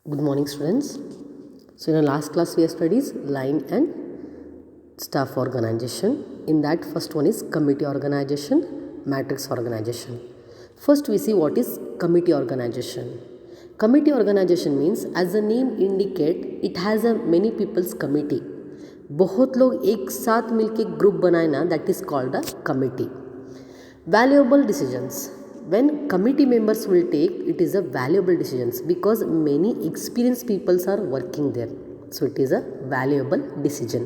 Good morning, students. So, in our last class, we have studied line and staff organization. In that, first one is committee organization, matrix organization. First, we see what is committee organization. Committee organization means, as the name indicate, it has a many people's committee. बहुत लोग एक साथ मिलके group बनाए ना, that is called a committee. Valuable decisions. When committee members will take, it is a valuable decisions because many experienced people are working there. So it is a valuable decision.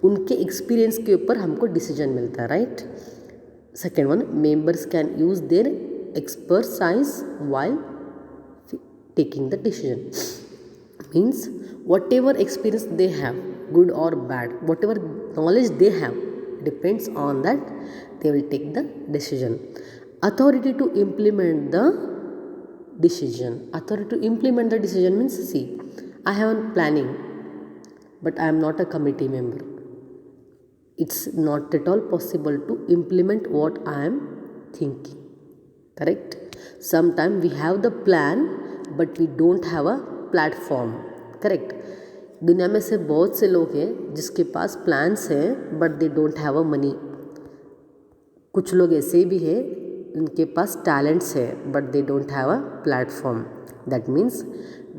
उनके experience के ऊपर हमको decision मिलता है, right? Second one, members can use their expertise while taking the decision. Means whatever experience they have, good or bad, whatever knowledge they have, depends on that they will take the decision. Authority to implement the decision. Authority to implement the decision means, see, I have a planning, but I am not a committee member. It's not at all possible to implement what I am thinking. Correct? Sometimes we have the plan, but we don't have a platform. Correct. दुनिया में से बहुत से लोग हैं जिसके पास plans हैं but they don't have a money. कुछ लोग ऐसे भी हैं उनके पास टैलेंट्स है but they don't have a platform. That means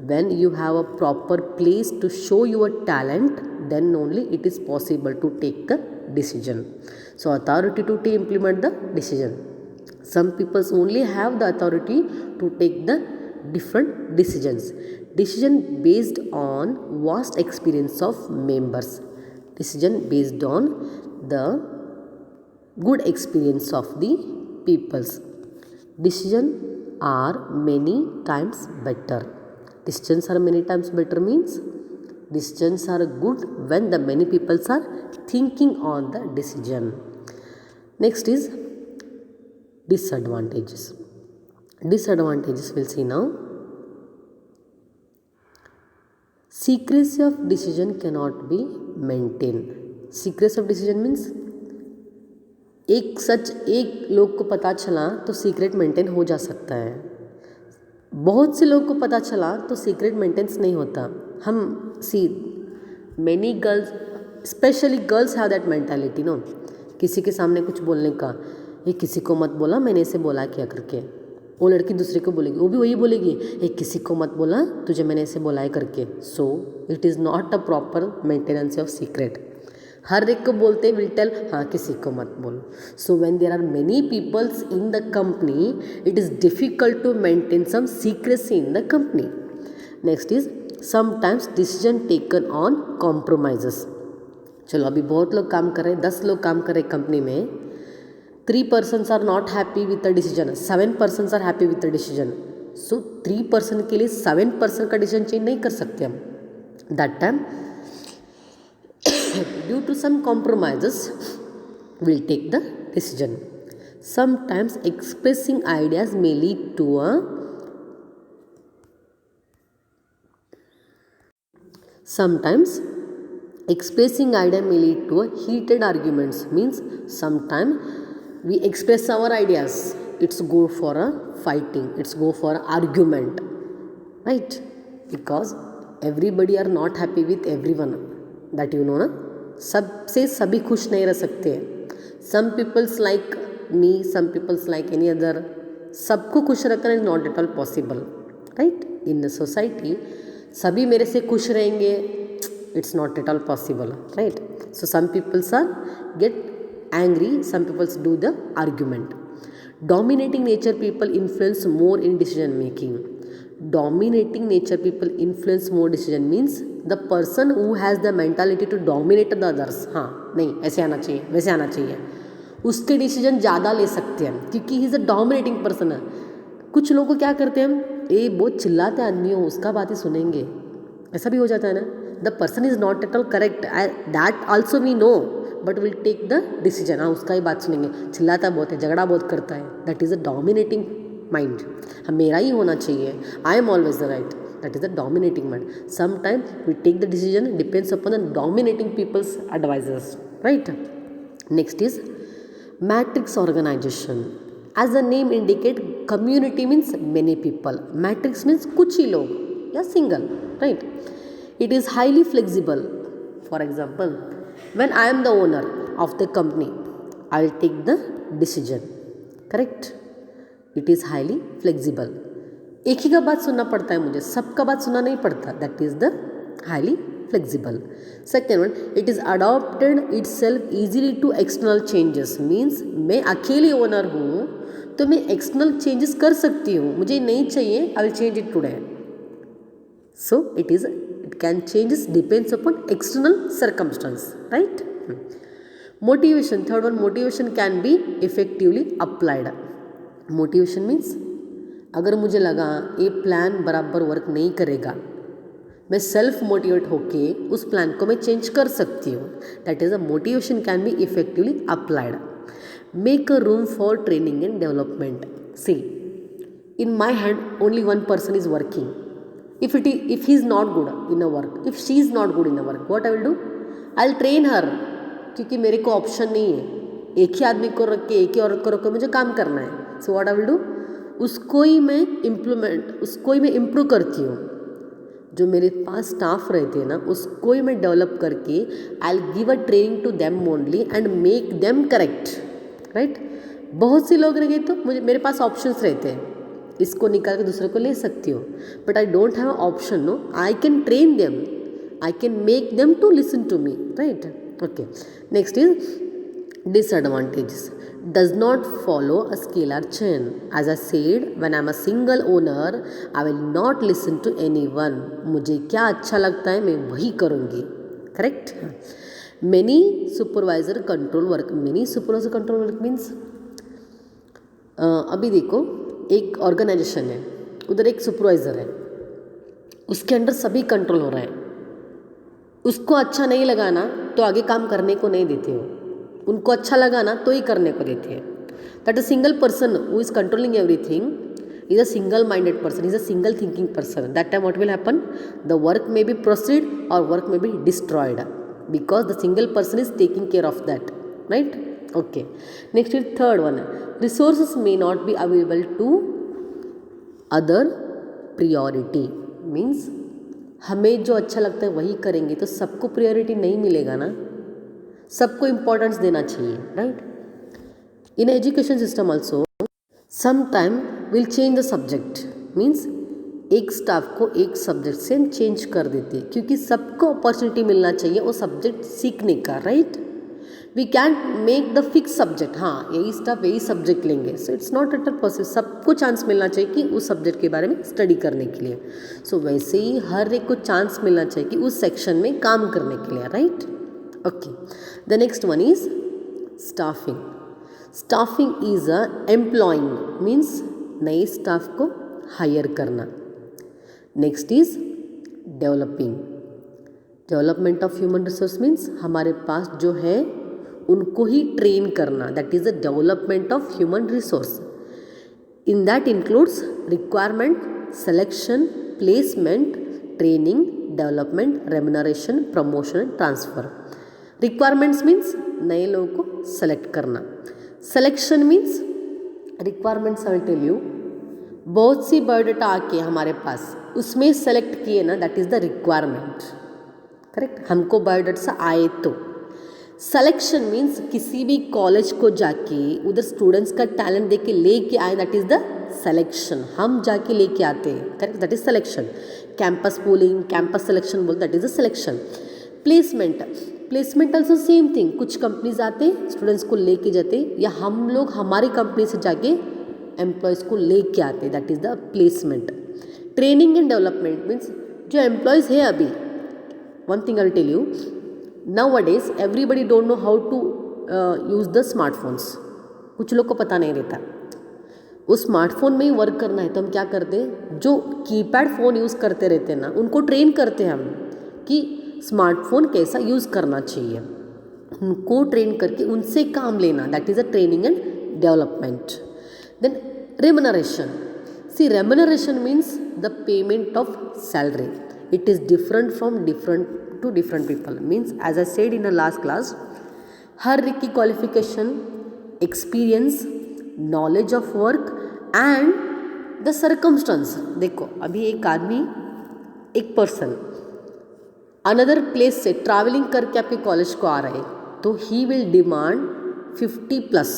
when you have a proper place to show your talent, then only it is possible to take the decision. So authority to implement the decision. Some people only have the authority to take the different decisions. Decision based on vast experience of members. Decision based on the good experience of the peoples. Decision are many times better. Decisions are many times better means decisions are good when the many people are thinking on the decision. Next is disadvantages. Disadvantages we'll see now. Secrecy of decision cannot be maintained. Secrecy of decision means एक सच एक लोग को पता चला तो secret maintain हो जा सकता है. बहुत से लोग को पता चला तो सीक्रेट मेंटेन्स नहीं होता. हम see many girls, especially girls have that mentality no. किसी के सामने कुछ बोलने का, ये किसी को मत बोला, मैंने इसे बोला क्या करके. वो लड़की दूसरे को बोलेगी, वो भी वही बोलेगी, ये किसी को मत बोला, तुझे मैंने इसे बोला है करके. So it is not a proper maintenance of secret. हर एक को बोलते विल टेल हाँ किसी को मत बोलो. So when there are many peoples in the company it is difficult to maintain some secrecy in the company. Next is sometimes decision taken on compromises. चलो अभी बहुत लोग काम कर रहे हैं, 10 लोग काम कर रहे हैं कंपनी में. 3 persons are not happy with the decision, 7 persons are happy with the decision. So 3 person के लिए 7 person का डिसीजन चेंज नहीं कर सकते हम. That time due to some compromises we'll take the decision. Sometimes expressing ideas may lead to a heated arguments. Means sometimes we express our ideas, it's go for a fighting, it's go for an argument, right? Because everybody are not happy with everyone, that you know ना. सबसे सभी खुश नहीं रह सकते. Some peoples like me, some peoples like any other. सबको खुश रखना is not at all possible, right? In the society सभी मेरे से खुश रहेंगे, it's not at all possible, right? So some peoples are get angry, some peoples do the argument. Dominating nature people influence more in decision making. Dominating nature people influence more decision means the person who has the mentality to dominate the others. हाँ नहीं ऐसे आना चाहिए, वैसे आना चाहिए, उसके decision ज़्यादा ले सकते हैं क्योंकि he is a dominating person है. कुछ लोग को क्या करते हैं हम, ये बहुत चिल्लाते आदमी हो उसका बात ही सुनेंगे, ऐसा भी हो जाता है ना. The person is not at all correct, that also we know, but will take the decision. हाँ उसका ही बात सुनेंगे, चिल्लाता बहुत है, झगड़ा बहुत करता है, that is a dominating mind. हम मेरा ही होना चाहिए, I am always the right, that is the dominating mind. Sometime we take the decision depends upon the dominating peoples advisers, right? Next is matrix organisation. As the name indicate community means many people. Matrix means कुछ ही लोग, या single, right. It is highly flexible. For example, when I am the owner of the company, I will take the decision. Correct? It is highly flexible. एक ही का बात सुनना पड़ता है मुझे, सबका बात सुनना नहीं पड़ता. That is the highly flexible. Second one, it is adopted itself easily to external changes. Means मैं अकेले ओनर हूँ तो मैं एक्सटर्नल चेंजेस कर सकती हूँ. मुझे नहीं चाहिए, I will change it today. So it can changes depends upon external circumstance, right? Motivation, third one, motivation can be effectively applied. Motivation means अगर मुझे लगा ये प्लान बराबर वर्क नहीं करेगा, मैं सेल्फ मोटिवेट होके उस प्लान को मैं चेंज कर सकती हूँ. That is a motivation can be effectively applied. Make a room for training and development. See, in my hand only one person is working. If he is not good in a work, if she is not good in a work, what I will do? I'll train her. क्योंकि मेरे को option नहीं है, एक ही आदमी को रख के, एक ही औरत को रख के मुझे काम करना है. So what I will do? उसको ही मैं इम्प्रूव करती हूँ. जो मेरे पास स्टाफ रहते हैं ना, उसको ही मैं डेवलप करके I'll give a training to them only and make them correct, right? बहुत से लोग रह गए तो मेरे पास ऑप्शंस रहते हैं, इसको निकाल के दूसरे को ले सकती हो. But I don't have option. No, I can train them, I can make them to listen to me, right? Okay. Next is disadvantages. Does not follow a scalar chain. As I said, when I am a single owner, I will not listen to anyone. मुझे क्या अच्छा लगता है मैं वही करूँगी. Correct. Many supervisor control work. Many supervisor control work means अभी देखो, एक ऑर्गेनाइजेशन है, उधर एक सुपरवाइज़र है, उसके अंडर सभी कंट्रोल हो रहा है. उसको अच्छा नहीं लगा ना तो आगे काम करने को नहीं देते हो, उनको अच्छा लगा ना तो ही करने को देते हैं. That a single person who is controlling everything is a single minded person, is a single thinking person. That time what will happen? The work may be proceed और work may be destroyed because the single person is taking care of that, right? Okay. Next is third one. Resources may not be available to other priority. Means हमें जो अच्छा लगता है वही करेंगे तो सबको प्रायोरिटी नहीं मिलेगा ना, सबको इम्पोर्टेंस देना चाहिए, right? In education system also sometime will change the subject. Means एक स्टाफ को एक सब्जेक्ट से चेंज कर देते हैं क्योंकि सबको अपॉर्चुनिटी मिलना चाहिए वो सब्जेक्ट सीखने का, right? We can't make the fix subject. हाँ, यही स्टाफ यही सब्जेक्ट लेंगे. So it's not at all possible. सबको चांस मिलना चाहिए कि उस सब्जेक्ट के बारे में स्टडी करने के लिए. सो वैसे ही हर एक को चांस मिलना चाहिए कि उस सेक्शन में काम करने के लिए, right? Okay. The next one is staffing. Staffing is a employing. Means नए स्टाफ को हायर करना. Next is developing. Development of human resource means हमारे पास जो है उनको ही ट्रेन करना. That is the development of human resource. In that includes requirement, selection, placement, training, development, remuneration, promotion and transfer. Requirements means नए लोगों को सेलेक्ट करना. Selection means requirements I will tell you. बहुत सी बायोडाटा आके हमारे पास उसमें select किए ना, that is the requirement. Correct. हमको बायोडाटा आए तो. सिलेक्शन मीन्स किसी भी कॉलेज को जाके उधर स्टूडेंट्स का टैलेंट देख के लेके आए, दैट इज द सिलेक्शन. हम जाके लेके आते हैं, correct, that is selection. Campus pooling, campus selection बोल, that is the selection. Placement. Placement also same thing. कुछ कंपनीज आते स्टूडेंट्स को लेके जाते या हम लोग हमारी कंपनी से जाके एम्प्लॉयज़ को लेके आते, that is the placement. Training and development means जो एम्प्लॉयज़ है अभी, one thing I will tell you, nowadays everybody don't know how to use the smartphones. कुछ लोग को पता नहीं रहता. उस स्मार्टफोन में ही वर्क करना है तो हम क्या करते हैं, जो कीपैड फ़ोन यूज़ करते रहते हैं ना उनको ट्रेन करते हैं हम कि स्मार्टफोन कैसा यूज़ करना चाहिए. उनको ट्रेन करके उनसे काम लेना, that is a training and development. Then remuneration. See, remuneration means the payment of salary. It is different from to different people. Means as I said in the last class, हर एक की qualification, experience, knowledge of work and the circumstance. देखो अभी एक आदमी एक person another place से travelling करके आपके कॉलेज को आ रहा है तो ही विल डिमांड 50+।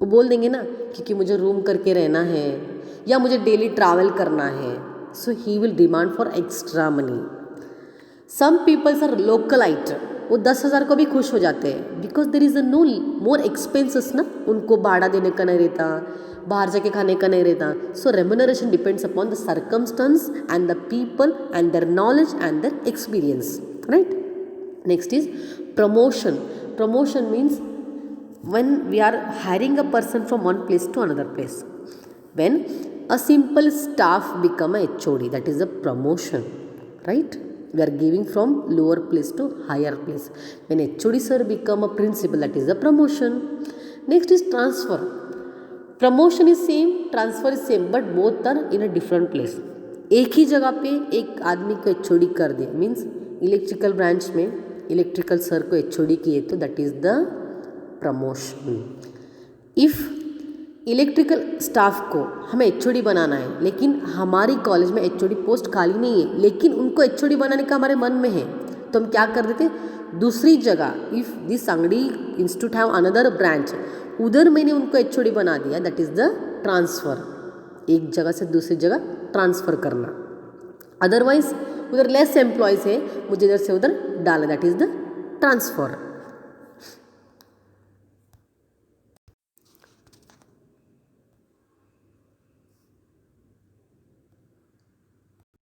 वो बोल देंगे ना क्योंकि मुझे रूम करके रहना है या मुझे डेली ट्रैवल करना है, so he will demand for extra money. Some peoples are localite, वो 10,000 को भी खुश हो जाते हैं because there is a no more expenses ना, उनको भाड़ा देने का नहीं रहता, बाहर जाके खाने का नहीं रहता। So remuneration depends upon the circumstances and the people and their knowledge and their experience, right. Next is promotion. Promotion means when we are hiring a person from one place to another place, when a simple staff become a HOD, that is a promotion, right? We are giving from lower place to higher place. When HOD sir become a principal, that is a promotion. Next is transfer. Promotion is same, transfer is same, but both are in a different place. एक ही जगह पे एक आदमी को HOD कर दिया, means electrical branch में electrical sir को HOD किए तो that is the promotion. If electrical staff को हमें HOD बनाना है लेकिन हमारी कॉलेज में HOD पोस्ट खाली नहीं है, लेकिन उनको HOD बनाने का हमारे मन में है, तो हम क्या कर देते, दूसरी जगह, इफ़ दिस सांगड़ी इंस्टीट्यूट हैव अनदर ब्रांच, उधर मैंने उनको HOD बना दिया, दैट इज़ द ट्रांसफ़र। एक जगह से दूसरी जगह ट्रांसफ़र करना। अदरवाइज उधर लेस एम्प्लॉयज़ है, मुझे इधर से उधर डालना, दैट इज़ द ट्रांसफ़र।